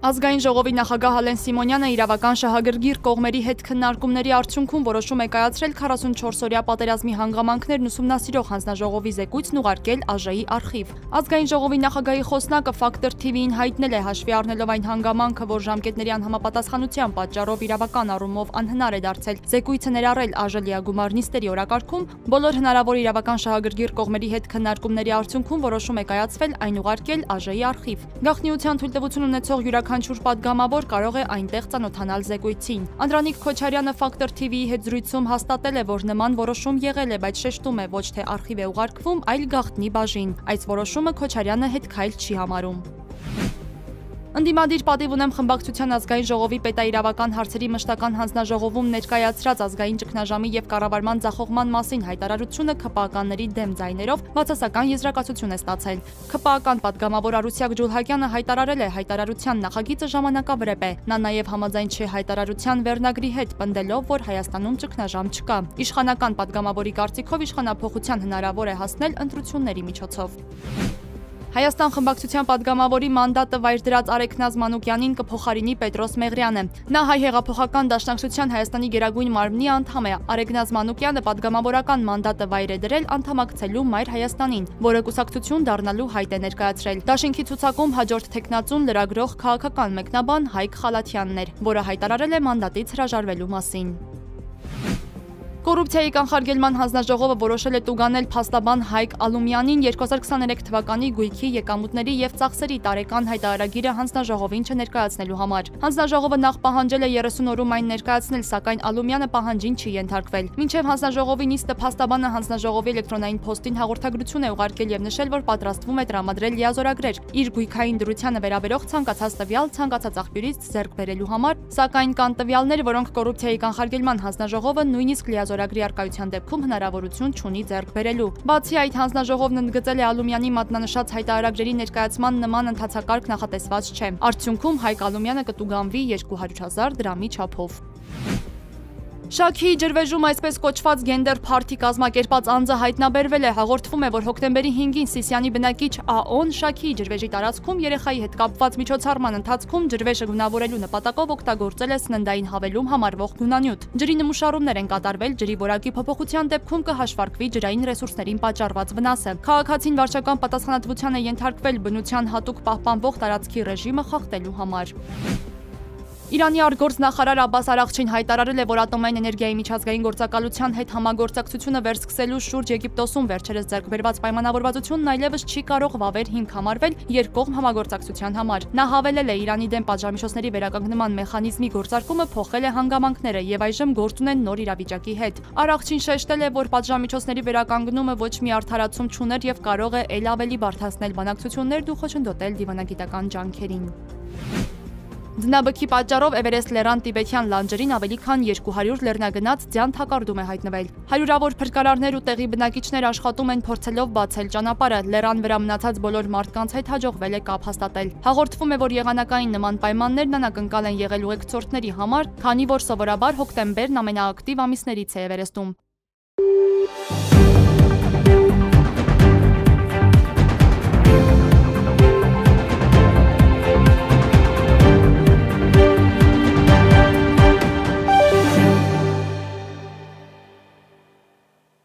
Ազգային ժողովի նախագահ Ալեն Սիմոնյանը իրավական շահագրգիռ կողմերի հետ քննարկումների արդյունքում որոշում է կայացրել 44-օրյա պատերազմի հանգամանքներն ուսումնասիրող հանձնաժողովի զեկույցն ուղարկել ԱԺ-ի արխիվ։ Ազգային ժողովի նախագահի խոսնակը Factor TV-ին հայտնել է, հաշվի առնելով այն հանգամանքը, որ ժամկետների անհամապատասխանության պատճառով իրավական առումով անհնար է դարձել զեկույցը ներառել ԱԺ լիագումար նիստերի օրակարգում, բոլոր հնարավոր իրավական շահագրգիռ կողմերի հետ քննարկումների արդյունքում որոշում է կայացվել այն ուղարկել ԱԺ-ի արխիվ։ Գաղտնիության թույլտվություն ունեցող յուրաքանչյուր պատգամավոր կարող է այնտեղ ծանոթանալ զեկույցին։ Անդրանիկ Քոչարյանը Factor TV-ի հետ զրույցում հաստատել է, որ նման որոշում եղել է, բայց շեշտում է, ոչ թե արխիվ է ուղարկվում, այլ գաղտնի բաժին։ Այս որոշումը Քոչարյանը հետքայլ չի համարում։ Ընդդիմադիր պատիվ ունեմ խմբակցության ազգային ժողովի պետաիրավական հարցերի մշտական հանձնաժողովում ներկայացրած ազգային ճգնաժամի եւ կառավարման ձախողման մասին հայտարարությունը ՔՊԱ-կանների դեմ ձայներով բացասական եզրակացություն է ստացել։ ՔՊԱ-կան պատգամավոր Արուսյակ Ջուլհակյանը հայտարարել է, հայտարարության նախագիծը ժամանակավրեպ է։ Նա նաեւ համաձայն չէ հայտարարության վերնագրի հետ, պնդելով, որ Հայաստանում ճգնաժամ չկա։ Իշխանական պատգամավորի կարծիքով իշխանափոխության հնարավոր է հասնել ընտրությունների միջոցով։ Հայաստան խմբակցության պատգամավորի մանդատը վայր դրած Արեգնազ Մանուկյանին կփոխարինի Պետրոս Մեղրյանը։ Նա Հայ հեղափոխական դաշնակցության Հայաստանի գերագույն մարմնի անդամ է։ Արեգնազ Մանուկյանը պատգամավորական մանդատը վայր է դրել անդամակցելու Մայր Հայաստանին, որը կուսակցություն դառնալու հայտ է ներկայացրել։ Դաշինքի ցուցակում հաջորդ թեկնածուն լրագրող քաղաքական մեկնաբան Հայկ Խալաթյանն էր, որը հայտարարել է մանդատից հրաժարվելու մասին։ Կոռուպցիայի կանխարգելման հանձնաժողովը որոշել է տուգանել փաստաբան Հայկ Ալումյանին 2023 թվականի գույքի եկամուտների եւ ծախսերի տարեկան հայտարարագիրը հանձնաժողովին չներկայացնելու համար։ Հանձնաժողովը նախ պահանջել է 30 օրում այն ներկայացնել, սակայն Ալումյանը պահանջին չի ենթարկվել։ Մինչև հանձնաժողովի նիստը փաստաբանը հանձնաժողովի էլեկտրոնային փոստին հաղորդագրություն է ուղարկել եւ նշել, որ պատրաստվում է տրամադրել լիազորագրեր իր գույքային դրությանը վերաբերող ցանկացած տվյալ ցանկացած աղբյուրից ձեռք բերելու համար, սակայն կան տվյալներ, որոնք կոռուպցիայի կանխարգելման հանձնաժողովը նույնիսկ լիազորագրի արկայության դեպքում հնարավորություն չունի ձեռք բերելու։ Բացի այդ, հանձնաժողովն ընդգծել է Ալումյանի մատնանշած հայտարարագրերի ներկայացման նման ընթացակարգ նախատեսված չէ։ Արդյունքում Հայկ Ալումյանը կտուգանվի 200,000 դրամի չափով։ Շաքիի ջրվեժում այսպես կոչված գենդեր փարթի կազմակերպած անձը հայտնաբերվել է։ Հաղորդվում է, որ հոկտեմբերի 5-ին Սիսիանի բնակիչ ԱՕ-ն Շաքիի ջրվեժի տարածքում երեխայի հետ կապված միջոցառման ընթացքում ջրվեժը գունավորելու նպատակով օգտագործել է սննդային հավելում համարվող գունանյութ։ Ջրի նմուշարումներ են կատարվել, ջրի որակի փոփոխության դեպքում կհաշվարկվի ջրային ռեսուրսներին պատճառված վնասը։ Քաղաքացին վարչական պատասխանատվության է ենթարկվել բնության հատուկ պահպանվող տարածքի ռեժիմը խախտելու համար։ Իրանի արտգործնախարար Աբբաս Արաղչին հայտարարել է, որ ատոմային էներգիայի միջազգային գործակալության հետ համագործակցությունը վերսկսելու շուրջ Եգիպտոսում վերջերս ձեռք բերված պայմանավորվածությունն այլևս չի կարող վավեր հիմք համարվել երկկողմ համագործակցության համար։ Նա հավելել է, Իրանի դեմ պատժամիջոցների վերականգնման մեխանիզմի գործարկումը փոխել է հանգամանքները եւ այժմ գործ ունեն նոր իրավիճակի հետ։ Արաղչին շեշտել է, որ պատժամիջոցների վերականգնումը ոչ մի արդարացում չուներ եւ կարող է ել ավելի բարդացնել բանակցություններն ու խոչընդոտել դիվանագիտական ջանքերին։ Դնաբքի պատճառով Էվերեստ լեռան տիբեթյան լանջերին ավելի քան 200 լեռնագնաց ձյան թակարդում է հայտնվել։ Հարյուրավոր փրկարարներ ու տեղի բնակիչներ աշխատում են փորձելով բացել ճանապարհը։ Լեռան վրա մնացած բոլոր մարդկանց հետ հաջողվել է կապ հաստատել։ Հաղորդվում է, որ եղանակային նման պայմաններն անակնկալ են եղել ուղեկցորդների համար, քանի որ սովորաբար հոկտեմբերն ամենաակտիվ ամիսներից է Էվերեստում։